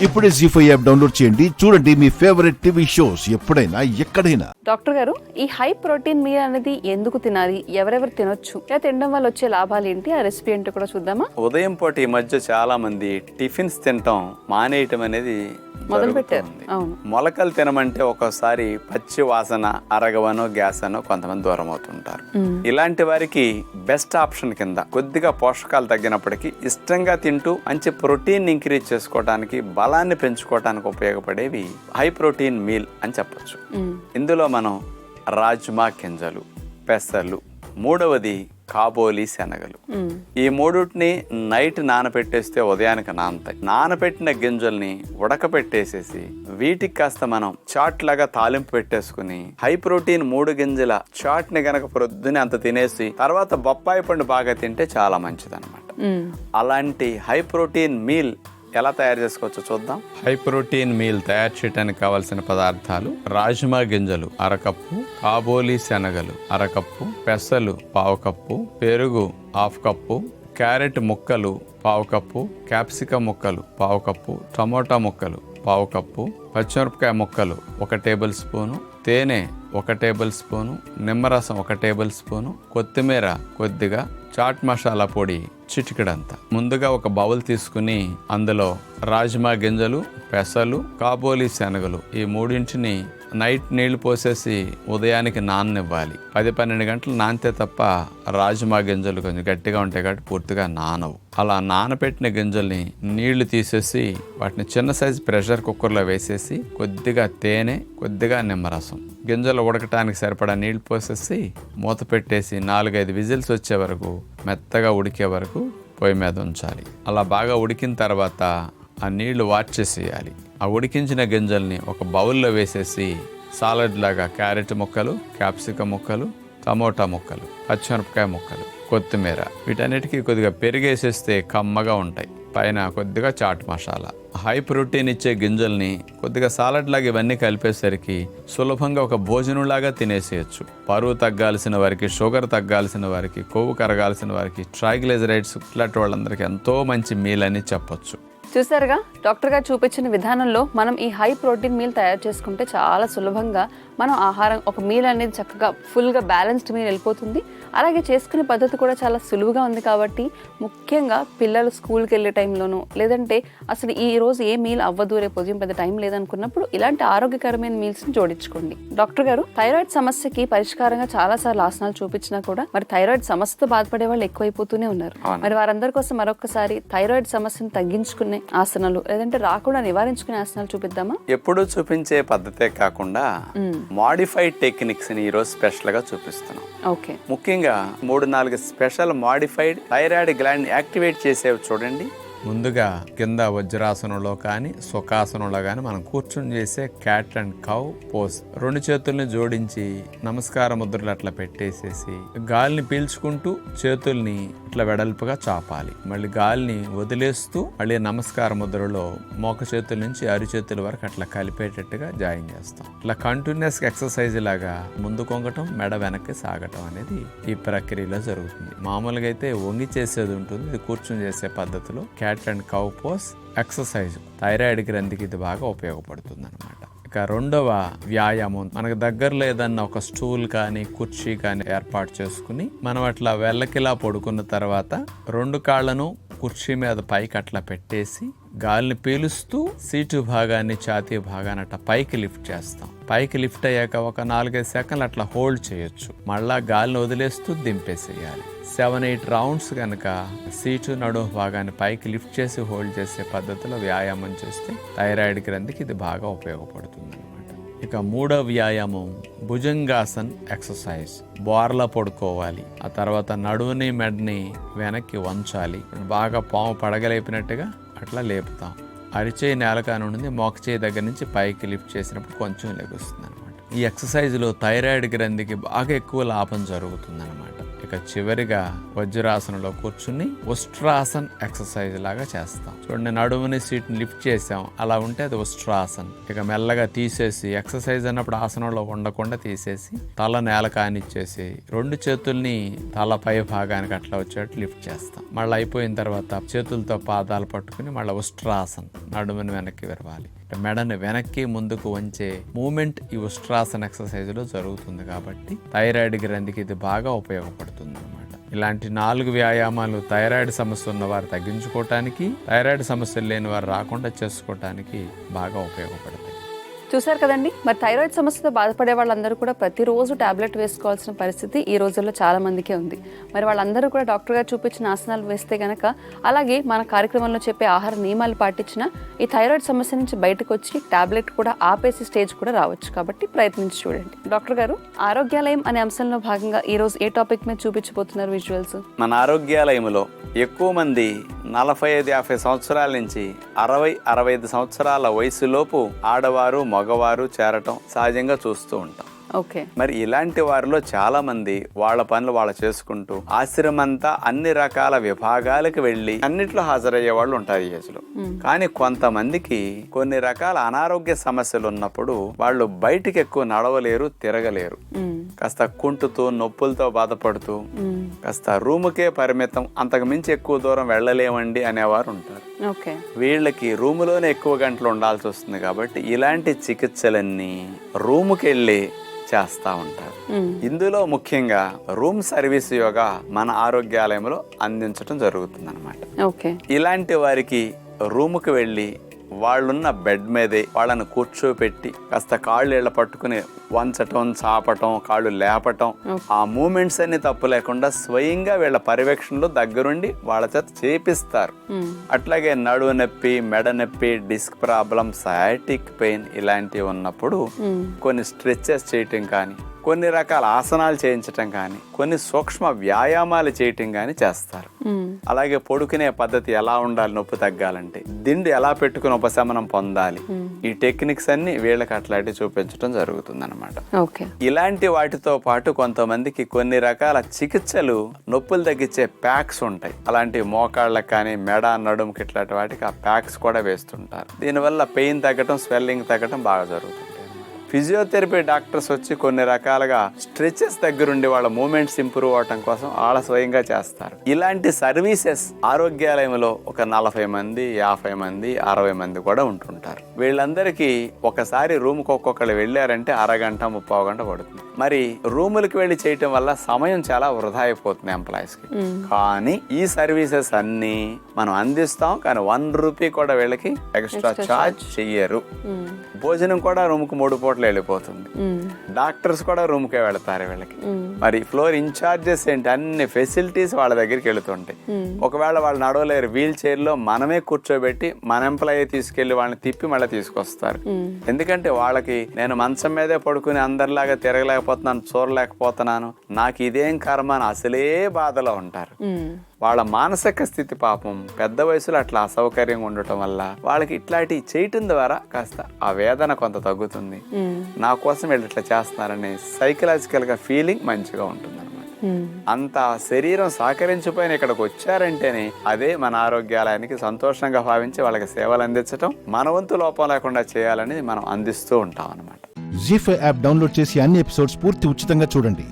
ఇప్పుడే జీ5 app download చేయండి. చూడండి మీ ఫేవరెట్ టీవీ షోస్ ఎప్పుడైనా ఎక్కడైనా. డాక్టర్ గారు, ఈ హై ప్రోటీన్ మీల్ అనేది ఎందుకు తినాలి, ఎవరెవరు తినొచ్చు, ఇలా తినడం వల్ల వచ్చే లాభాలు ఏంటి, ఆ రెసిపీ ఏంటో కూడా చూద్దామా? ఉదయం పూట ఈ మధ్య చాలా మంది టిఫిన్స్ తినటం మానేయటం అనేది మొదలు పెట్టారు. మొలకలు తినమంటే ఒక్కోసారి పచ్చి వాసన, అరగవనో గ్యాస్ అనో కొంతమంది దూరం అవుతుంటారు. ఇలాంటి వారికి బెస్ట్ ఆప్షన్ కింద కొద్దిగా పోషకాలు తగ్గినప్పటికీ ఇష్టంగా తింటూ మంచి ప్రోటీన్ ఇంక్రీజ్ చేసుకోవడానికి, బలాన్ని పెంచుకోవడానికి ఉపయోగపడేవి హై ప్రోటీన్ మీల్ అని చెప్పొచ్చు. ఇందులో మనం రాజ్మా గింజలు, పెసలు, మూడవది కాబోలి శనగలు, ఈ మూడుటిని నైట్ నానబెట్టేస్తే ఉదయానికి నానతాయి. నానబెట్టిన గింజల్ని ఉడకబెట్టేసేసి వీటికి కాస్త మనం చాట్ లాగా తాలింపు పెట్టేసుకుని హై ప్రోటీన్ 3 గింజల చాట్ ని గనక ప్రొద్దునే అంత తినేసి తర్వాత బొప్పాయి పండు బాగా తింటే చాలా మంచిది అనమాట. అలాంటి హై ప్రోటీన్ మీల్ ఎలా తయారు చేసుకోవచ్చో చూద్దాం. హై ప్రోటీన్ మీల్ తయారు చేయడానికి కావాల్సిన పదార్థాలు: రాజ్మా గింజలు అరకప్పు, కాబోలి శనగలు అరకప్పు, పెసలు పావు కప్పు, పెరుగు హాఫ్ కప్పు, క్యారెట్ ముక్కలు పావు కప్పు, క్యాప్సికం ముక్కలు పావు కప్పు, టమోటా ముక్కలు పావు కప్పు, పచ్చిమిరపకాయ ముక్కలు 1 టేబుల్ స్పూను, తేనె 1 టేబుల్ స్పూను, నిమ్మరసం 1 టేబుల్ స్పూను, కొత్తిమీర కొద్దిగా, చాట్ మసాలా పొడి చిటికెడంత. ముందుగా ఒక బౌల్ తీసుకుని అందులో రాజ్మా గింజలు, పెసలు, కాబోలి శనగలు ఈ మూడింటిని నైట్ నీళ్లు పోసేసి ఉదయానికి నాననివ్వాలి. 10-12 గంటలు నానితే తప్ప రాజ్మా గింజలు కొంచెం గట్టిగా ఉంటాయి కాబట్టి పూర్తిగా నానవు. అలా నానబెట్టిన గింజల్ని నీళ్లు తీసేసి వాటిని చిన్న సైజు ప్రెషర్ కుక్కర్లో వేసేసి కొద్దిగా తేనె, కొద్దిగా నిమ్మరసం, గింజలు ఉడకటానికి సరిపడా నీళ్లు పోసేసి మూత పెట్టేసి 4-5 విజిల్స్ వచ్చే వరకు, మెత్తగా ఉడికే వరకు పొయ్యి మీద ఉంచాలి. అలా బాగా ఉడికిన తర్వాత ఆ నీళ్లు వార్చేసేయాలి. ఆ ఉడికించిన గింజల్ని ఒక బౌల్లో వేసేసి సాలడ్ లాగా క్యారెట్ ముక్కలు, క్యాప్సికం ముక్కలు, టమోటా ముక్కలు, పచ్చిమిరపకాయ ముక్కలు, కొత్తిమీర వీటన్నిటికీ కొద్దిగా పెరిగేసేస్తే కమ్మగా ఉంటాయి. పైన కొద్దిగా చాట్ మసాలా. హై ప్రోటీన్ ఇచ్చే గింజల్ని కొద్దిగా సాలడ్ లాగా ఇవన్నీ కలిపేసరికి సులభంగా ఒక భోజనంలాగా తినేసేయచ్చు. బరువు తగ్గాల్సిన వారికి, షుగర్ తగ్గాల్సిన వారికి, కొవ్వు కరగాల్సిన వారికి, ట్రైగ్లిజరైడ్స్ ఇట్లాంటి వాళ్ళందరికీ ఎంతో మంచి మీల్ అని చెప్పొచ్చు. చూసారుగా, డాక్టర్ గారు చూపించిన విధానంలో మనం ఈ హై ప్రోటీన్ మీల్ తయారు చేసుకుంటే చాలా సులభంగా మనం ఆహారం, ఒక మీల్ అనేది చక్కగా ఫుల్గా బ్యాలెన్స్డ్ మీల్ వెళ్ళిపోతుంది. అలాగే చేసుకునే పద్ధతి కూడా చాలా సులువుగా ఉంది కాబట్టి ముఖ్యంగా పిల్లలు స్కూల్కి వెళ్ళే టైంలోనూ, లేదంటే అసలు ఈ రోజు ఏ మీల్ అవ్వదు, రేపు ఉదయం పెద్ద టైం లేదనుకున్నప్పుడు ఇలాంటి ఆరోగ్యకరమైన మీల్స్ని జోడించుకోండి. డాక్టర్ గారు, థైరాయిడ్ సమస్యకి పరిష్కారంగా చాలాసార్లు ఆసనాలు చూపించినా కూడా మరి థైరాయిడ్ సమస్యతో బాధపడే వాళ్ళు ఎక్కువైపోతూనే ఉన్నారు. మరి వారందరి కోసం మరొకసారి థైరాయిడ్ సమస్యను తగ్గించుకునే ఆసనాలు, లేదంటే రాకుండా నివారించుకునే ఆసనాలు చూపిద్దామా? ఎప్పుడూ చూపించే పద్ధతే కాకుండా మాడిఫైడ్ టెక్నిక్స్ ని ఈరోజు స్పెషల్ గా చూపిస్తున్నాం. ఓకే, ముఖ్యంగా 3-4 special modified thyroid gland activate చేసేవి చూడండి. ముందుగా కింద వజ్రాసనంలో కానీ సుఖాసనంలో కానీ మనం కూర్చుని చేసే క్యాట్ అండ్ కౌ పోజ్. 2 చేతుల్ని జోడించి నమస్కార ముద్రలు అట్లా పెట్టేసేసి గాలిని పీల్చుకుంటూ చేతుల్ని ఇట్లా వెడల్పుగా చాపాలి. మళ్ళీ గాలిని వదిలేస్తూ మళ్ళీ నమస్కార ముద్రలో మోక చేతుల నుంచి అరిచేతుల వరకు అట్లా కలిపేటట్టుగా జాయిన్ చేస్తాం. ఇట్లా కంటిన్యూస్ ఎక్సర్సైజ్ లాగా ముందు కొంగటం, మెడ వెనక్కి సాగటం అనేది ఈ ప్రక్రియలో జరుగుతుంది. మామూలుగా అయితే వంగి చేసేది ఉంటుంది, ఇది కూర్చుని చేసే పద్ధతిలో cat and cow pose exercise thyroid గ్రంథికి ఇది బాగా ఉపయోగపడుతుంది అనమాట. ఇక రెండవ వ్యాయామం, మనకు దగ్గరలో ఏదన్నా ఒక స్టూల్ కానీ కుర్చీ కానీ ఏర్పాటు చేసుకుని మనం అట్లా వెళ్ళకిలా పడుకున్న తర్వాత 2 కాళ్లను కుర్చీ మీద పైకి అట్లా పెట్టేసి గాలిని పీలుస్తూ సీటు భాగాన్ని, ఛాతీ భాగాన్ని అట్లా పైకి లిఫ్ట్ చేస్తాం. పైకి లిఫ్ట్ అయ్యాక ఒక 4-5 సెకండ్లు అట్లా హోల్డ్ చేయొచ్చు. మళ్ళా గాలిని వదిలేస్తూ దింపేసేయాలి. 7-8 రౌండ్స్ కనుక సీటు, నడుము భాగాన్ని పైకి లిఫ్ట్ చేసి హోల్డ్ చేసే పద్ధతిలో వ్యాయామం చేస్తే థైరాయిడ్ గ్రంథికి ఇది బాగా ఉపయోగపడుతుంది అనమాట. ఇక మూడవ వ్యాయామం భుజంగాసన్ ఎక్సర్సైజ్. బోర్లా పడుకోవాలి. ఆ తర్వాత నడువుని, మెడని వెనక్కి వంచాలి. బాగా పాము పడగలేపినట్టుగా అట్లా లేపుతాం. అరిచేయి నేలకాని నుండి మోకచేయి దగ్గర నుంచి పైకి లిఫ్ట్ చేసినప్పుడు కొంచెం లెగుస్తుంది అనమాట. ఈ ఎక్సర్సైజ్లో థైరాయిడ్ గ్రంథికి బాగా ఎక్కువ లాభం జరుగుతుంది అనమాట. ఇక ఇక చివరిగా వజ్రాసనంలో కూర్చుని ఉష్ట్రాసన్ ఎక్సర్సైజ్ లాగా చేస్తాం. చూడండి, నడుముని సీట్ని లిఫ్ట్ చేసాం, అలా ఉంటే అది ఉష్ట్రాసన్. ఇక మెల్లగా తీసేసి, ఎక్సర్సైజ్ అన్నప్పుడు ఆసనంలో ఉండకుండా తీసేసి తల నేల కానిచ్చేసి 2 చేతుల్ని తల పై భాగానికి అట్లా వచ్చేట్టు లిఫ్ట్ చేస్తాం. మళ్ళీ అయిపోయిన తర్వాత చేతులతో పాదాలు పట్టుకుని మళ్ళీ ఉష్ట్రాసన్, నడుముని వెనక్కి విరవాలి. మెడని వెనక్కి ముందుకు వంచే మూమెంట్ ఈ ఉష్ట్రాసన్ ఎక్సర్సైజ్లో జరుగుతుంది. కాబట్టి థైరాయిడ్ గ్రంథికి ఇది బాగా ఉపయోగపడుతుంది అన్నమాట. ఇలాంటి 4 వ్యాయామాలు థైరాయిడ్ సమస్య ఉన్న వారు తగ్గించుకోవటానికి, థైరాయిడ్ సమస్యలు లేని వారు రాకుండా చేసుకోవటానికి బాగా ఉపయోగపడతాయి. చూసారు కదండి, మరి థైరాయిడ్ సమస్యతో బాధపడే వాళ్ళందరూ కూడా ప్రతిరోజు టాబ్లెట్ వేసుకోవాల్సిన పరిస్థితి ఈ రోజుల్లో చాలా మందికే ఉంది. మరి వాళ్ళందరూ కూడా డాక్టర్ గారు చూపించిన ఆసనాలు వేస్తే గనక, అలాగే మన కార్యక్రమంలో చెప్పే ఆహార నియమాలు పాటించిన ఈ థైరాయిడ్ సమస్య నుంచి బయటకు వచ్చి టాబ్లెట్ కూడా ఆపేసి స్టేజ్ కూడా రావచ్చు. కాబట్టి ప్రయత్నించి చూడండి. డాక్టర్ గారు, ఆరోగ్యాలయం అనే అంశంలో భాగంగా ఈ రోజు ఏ టాపిక్ మీద చూపించబోతున్నారు విజువల్స్? మన ఆరోగ్యాలయంలో ఎక్కువ మంది 45-50 సంవత్సరాల నుంచి 60-65 సంవత్సరాల వయసులోపు ఆడవారు మగవారు చేరటం సహజంగా చూస్తూ ఉంటాం. ఓకే. మరి ఇలాంటి వారిలో చాలా మంది వాళ్ళ పనులు వాళ్ళు చేసుకుంటూ ఆశ్రమంతా అన్ని రకాల విభాగాలకు వెళ్ళి అన్నిట్లో హాజరయ్యే వాళ్ళు ఉంటారు ఈ ఏజ్లో. కానీ కొంతమందికి కొన్ని రకాల అనారోగ్య సమస్యలు ఉన్నప్పుడు వాళ్ళు బయటికి ఎక్కువ నడవలేరు, తిరగలేరు. కాస్త కుంటుతూ నొప్పులతో బాధపడుతూ కాస్త రూముకే పరిమితం, అంతకు మించి ఎక్కువ దూరం వెళ్ళలేమండి అనేవారు ఉంటారు. వీళ్ళకి రూములోనే ఎక్కువ గంటలు ఉండాల్సి వస్తుంది. కాబట్టి ఇలాంటి చికిత్సలన్నీ రూముకి వెళ్ళి చేస్తూ ఉంటారు. ఇందులో ముఖ్యంగా రూమ్ సర్వీస్ యోగా మన ఆరోగ్యాలయంలో అందించడం జరుగుతుంది అన్నమాట. ఇలాంటి వారికి రూముకి వెళ్ళి వాళ్ళున్న బెడ్ మీదే వాళ్ళని కూర్చోపెట్టి కాస్త కాళ్ళు ఇళ్ళ పట్టుకుని వంచటం, చాపటం, కాళ్ళు లేపటం, ఆ మూమెంట్స్ అన్ని తప్పు లేకుండా స్వయంగా వీళ్ళ పర్యవేక్షణలో దగ్గరుండి వాళ్ళ చేత చేపిస్తారు. అట్లాగే నడువు నొప్పి, మెడ నొప్పి, డిస్క్ ప్రాబ్లం, సయాటిక్ పెయిన్ ఇలాంటివి ఉన్నప్పుడు కొన్ని స్ట్రెచెస్ చేయటం కానీ, కొన్ని రకాల ఆసనాలు చేయించటం కానీ, కొన్ని సూక్ష్మ వ్యాయామాలు చేయటం కానీ చేస్తారు. అలాగే పడుకునే పద్ధతి ఎలా ఉండాలి నొప్పి తగ్గాలంటే, దిండు ఎలా పెట్టుకుని ఉపశమనం పొందాలి, ఈ టెక్నిక్స్ అన్ని వీళ్ళకి అట్లాంటివి చూపించడం జరుగుతుంది అనమాట. ఇలాంటి వాటితో పాటు కొంతమందికి కొన్ని రకాల చికిత్సలు నొప్పులు తగ్గించే ప్యాక్స్ ఉంటాయి. అలాంటి మోకాళ్ళకి కానీ, మెడ, నడుముకి ఇట్లాంటి వాటికి ఆ ప్యాక్స్ కూడా వేస్తుంటారు. దీనివల్ల పెయిన్ తగ్గటం, స్వెల్లింగ్ తగ్గటం బాగా జరుగుతుంది. ఫిజియోథెరపీ డాక్టర్స్ వచ్చి కొన్ని రకాలుగా స్ట్రెచెస్ దగ్గరుండి వాళ్ళ మూమెంట్స్ ఇంప్రూవ్ అవటం కోసం వాళ్ళ స్వయంగా చేస్తారు. ఇలాంటి సర్వీసెస్ ఆరోగ్యాలయంలో ఒక 40 మంది, 50 మంది, 60 మంది కూడా ఉంటుంటారు. వీళ్ళందరికీ ఒకసారి రూమ్కి ఒక్కొక్కరు వెళ్ళారంటే అరగంట, 30 గంట పడుతుంది. మరి రూములకి వెళ్ళి చేయటం వల్ల సమయం చాలా వృధా అయిపోతుంది ఎంప్లాయీస్ కి. కానీ ఈ సర్వీసెస్ అన్ని మనం అందిస్తాం, కానీ 1 రూపీ కూడా వీళ్ళకి ఎక్స్ట్రా ఛార్జ్ చెయ్యరు. భోజనం కూడా రూమ్కి 3 పూటలు వెళ్ళిపోతుంది. డాక్టర్స్ కూడా రూమ్కే వెళతారు వీళ్ళకి. మరి ఫ్లోర్ ఇన్ఛార్జెస్ ఏంటి, అన్ని ఫెసిలిటీస్ వాళ్ళ దగ్గరికి వెళుతుంటాయి. ఒకవేళ వాళ్ళు నడవలేరు, వీల్ చైర్ లో మనమే కూర్చోబెట్టి మన ఎంప్లాయీ తీసుకెళ్లి వాళ్ళని తిప్పి మళ్ళీ తీసుకొస్తారు. ఎందుకంటే వాళ్ళకి నేను మంచం మీదే పడుకుని అందరిలాగా తిరగలేకపోతున్నాను, చూడలేకపోతున్నాను, నాకు ఇదేం కర్మ అని అసలే బాధలో ఉంటారు. వాళ్ళ మానసిక స్థితి పాపం పెద్ద వయసులో అట్లా అసౌకర్యంగా ఉండటం వల్ల వాళ్ళకి ఇట్లాంటి చేయటం ద్వారా కాస్త ఆ వేదన కొంత తగ్గుతుంది. నా కోసం వీళ్ళు ఇట్లా చేస్తున్నారనే సైకలాజికల్ గా ఫీలింగ్ మంచిగా ఉంటుంది అనమాట. అంత శరీరం సహకరించిపోయిన ఇక్కడికి వచ్చారంటేనే అదే మన ఆరోగ్యాలయానికి సంతోషంగా భావించి వాళ్ళకి సేవలు అందించడం, మన వంతు లోపం లేకుండా చేయాలనేది మనం అందిస్తూ ఉంటాం అనమాట. జీ5 యాప్ డౌన్లోడ్ చేసి అన్ని ఎపిసోడ్స్ పూర్తి ఉచితంగా చూడండి.